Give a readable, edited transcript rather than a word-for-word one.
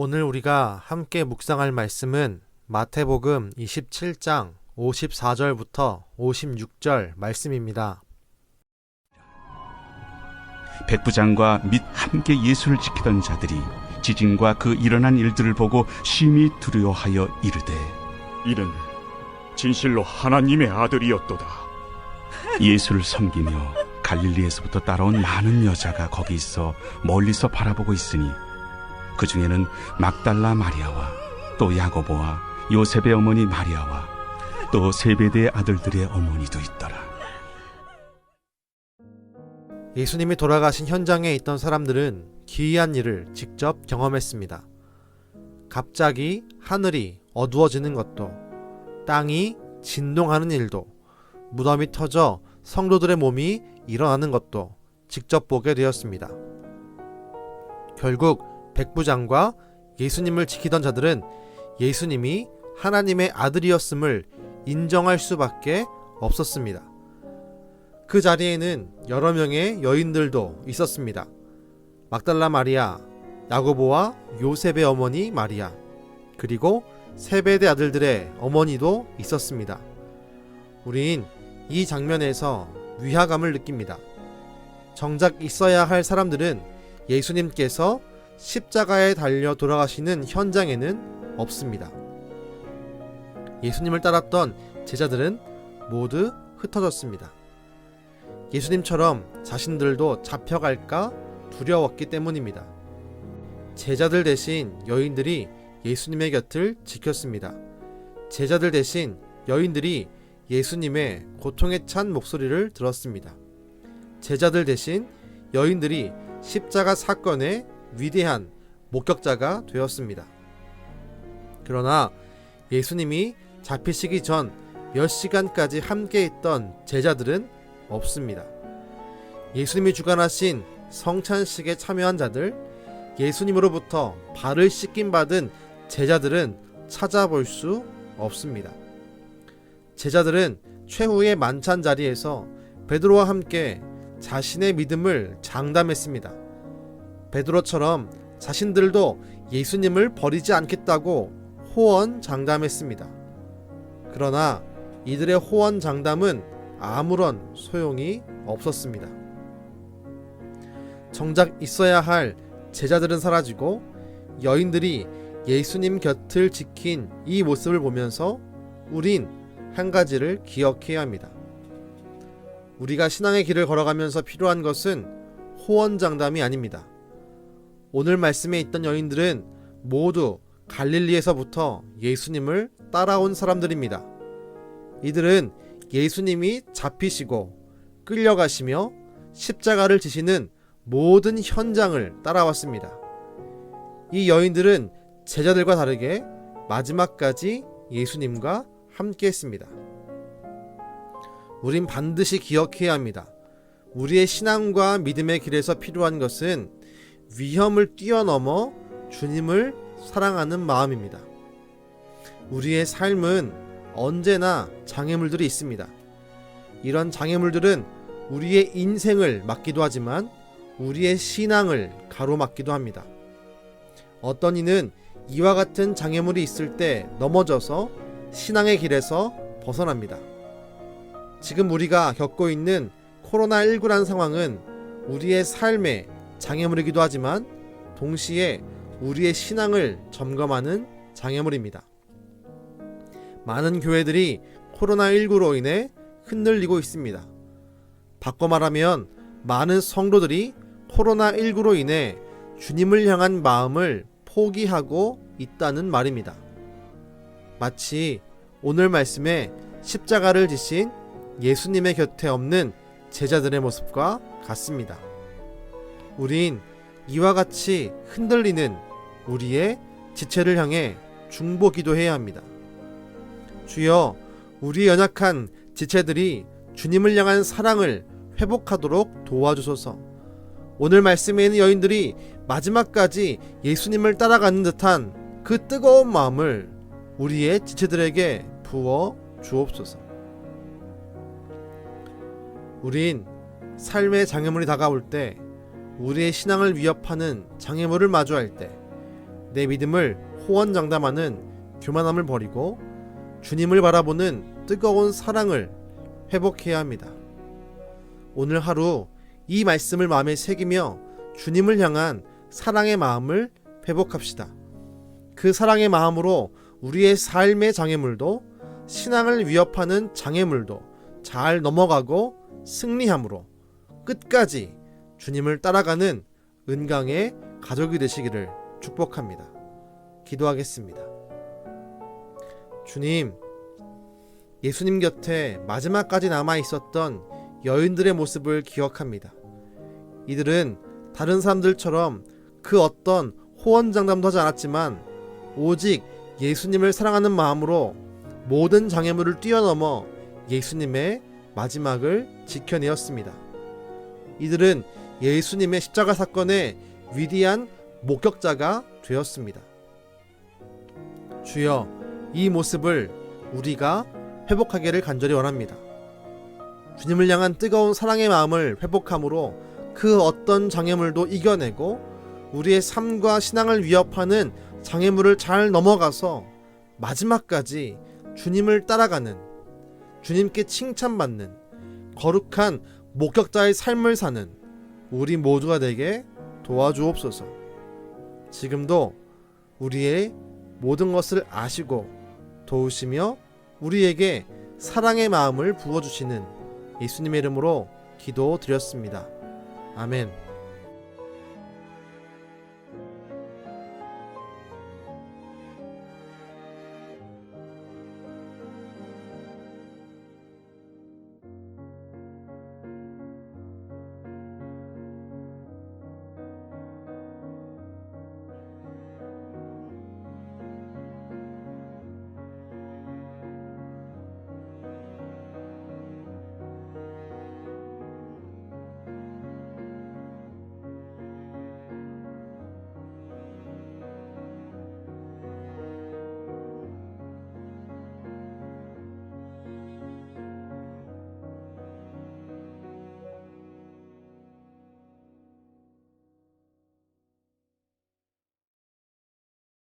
오늘 우리가 함께 묵상할 말씀은 마태복음 27장 54절부터 56절 말씀입니다. 백부장과 및 함께 예수를 지키던 자들이 지진과 그 일어난 일들을 보고 심히 두려워하여 이르되 이는 진실로 하나님의 아들이었도다. 예수를 섬기며 갈릴리에서부터 따라온 많은 여자가 거기 있어 멀리서 바라보고 있으니 그 중에는 막달라 마리아와 또 야고보와 요셉의 어머니 마리아와 또 세베대의 아들들의 어머니도 있더라. 예수님이 돌아가신 현장에 있던 사람들은 기이한 일을 직접 경험했습니다. 갑자기 하늘이 어두워지는 것도, 땅이 진동하는 일도, 무덤이 터져 성도들의 몸이 일어나는 것도 직접 보게 되었습니다. 결국 백부장과 예수님을 지키던 자들은 예수님이 하나님의 아들이었음을 인정할 수밖에 없었습니다. 그 자리에는 여러 명의 여인들도 있었습니다. 막달라 마리아, 야고보와 요셉의 어머니 마리아, 그리고 세베대 아들들의 어머니도 있었습니다. 우린 이 장면에서 위화감을 느낍니다. 정작 있어야 할 사람들은 예수님께서 십자가에 달려 돌아가시는 현장에는 없습니다. 예수님을 따랐던 제자들은 모두 흩어졌습니다. 예수님처럼 자신들도 잡혀갈까 두려웠기 때문입니다. 제자들 대신 여인들이 예수님의 곁을 지켰습니다. 제자들 대신 여인들이 예수님의 고통에 찬 목소리를 들었습니다. 제자들 대신 여인들이 십자가 사건의 위대한 목격자가 되었습니다. 그러나 예수님이 잡히시기 전 몇 시간까지 함께 있던 제자들은 없습니다. 예수님이 주관하신 성찬식에 참여한 자들, 예수님으로부터 발을 씻김 받은 제자들은 찾아볼 수 없습니다. 제자들은 최후의 만찬 자리에서 베드로와 함께 자신의 믿음을 장담했습니다. 베드로처럼 자신들도 예수님을 버리지 않겠다고 호언 장담했습니다. 그러나 이들의 호언 장담은 아무런 소용이 없었습니다. 정작 있어야 할 제자들은 사라지고 여인들이 예수님 곁을 지킨 이 모습을 보면서 우린 한 가지를 기억해야 합니다. 우리가 신앙의 길을 걸어가면서 필요한 것은 호언 장담이 아닙니다. 오늘 말씀에 있던 여인들은 모두 갈릴리에서부터 예수님을 따라온 사람들입니다. 이들은 예수님이 잡히시고 끌려가시며 십자가를 지시는 모든 현장을 따라왔습니다. 이 여인들은 제자들과 다르게 마지막까지 예수님과 함께 했습니다. 우린 반드시 기억해야 합니다. 우리의 신앙과 믿음의 길에서 필요한 것은 위험을 뛰어넘어 주님을 사랑하는 마음입니다. 우리의 삶은 언제나 장애물들이 있습니다. 이런 장애물들은 우리의 인생을 막기도 하지만 우리의 신앙을 가로막기도 합니다. 어떤 이는 이와 같은 장애물이 있을 때 넘어져서 신앙의 길에서 벗어납니다. 지금 우리가 겪고 있는 코로나19란 상황은 우리의 삶의 장애물이기도 하지만 동시에 우리의 신앙을 점검하는 장애물입니다. 많은 교회들이 코로나19로 인해 흔들리고 있습니다. 바꿔 말하면 많은 성도들이 코로나19로 인해 주님을 향한 마음을 포기하고 있다는 말입니다. 마치 오늘 말씀에 십자가를 지신 예수님의 곁에 없는 제자들의 모습과 같습니다. 우린 이와 같이 흔들리는 우리의 지체를 향해 중보 기도해야 합니다. 주여, 우리 연약한 지체들이 주님을 향한 사랑을 회복하도록 도와주소서. 오늘 말씀에 있는 여인들이 마지막까지 예수님을 따라가는 듯한 그 뜨거운 마음을 우리의 지체들에게 부어 주옵소서. 우린 삶의 장애물이 다가올 때, 우리의 신앙을 위협하는 장애물을 마주할 때 내 믿음을 호언장담하는 교만함을 버리고 주님을 바라보는 뜨거운 사랑을 회복해야 합니다. 오늘 하루 이 말씀을 마음에 새기며 주님을 향한 사랑의 마음을 회복합시다. 그 사랑의 마음으로 우리의 삶의 장애물도 신앙을 위협하는 장애물도 잘 넘어가고 승리함으로 끝까지 주님을 따라가는 은강의 가족이 되시기를 축복합니다. 기도하겠습니다. 주님, 예수님 곁에 마지막까지 남아 있었던 여인들의 모습을 기억합니다. 이들은 다른 사람들처럼 그 어떤 호언장담도 하지 않았지만 오직 예수님을 사랑하는 마음으로 모든 장애물을 뛰어넘어 예수님의 마지막을 지켜내었습니다. 이들은 예수님의 십자가 사건의 위대한 목격자가 되었습니다. 주여, 이 모습을 우리가 회복하기를 간절히 원합니다. 주님을 향한 뜨거운 사랑의 마음을 회복함으로 그 어떤 장애물도 이겨내고 우리의 삶과 신앙을 위협하는 장애물을 잘 넘어가서 마지막까지 주님을 따라가는, 주님께 칭찬받는 거룩한 목격자의 삶을 사는 우리 모두가 되게 도와주옵소서. 지금도 우리의 모든 것을 아시고 도우시며 우리에게 사랑의 마음을 부어주시는 예수님의 이름으로 기도드렸습니다. 아멘.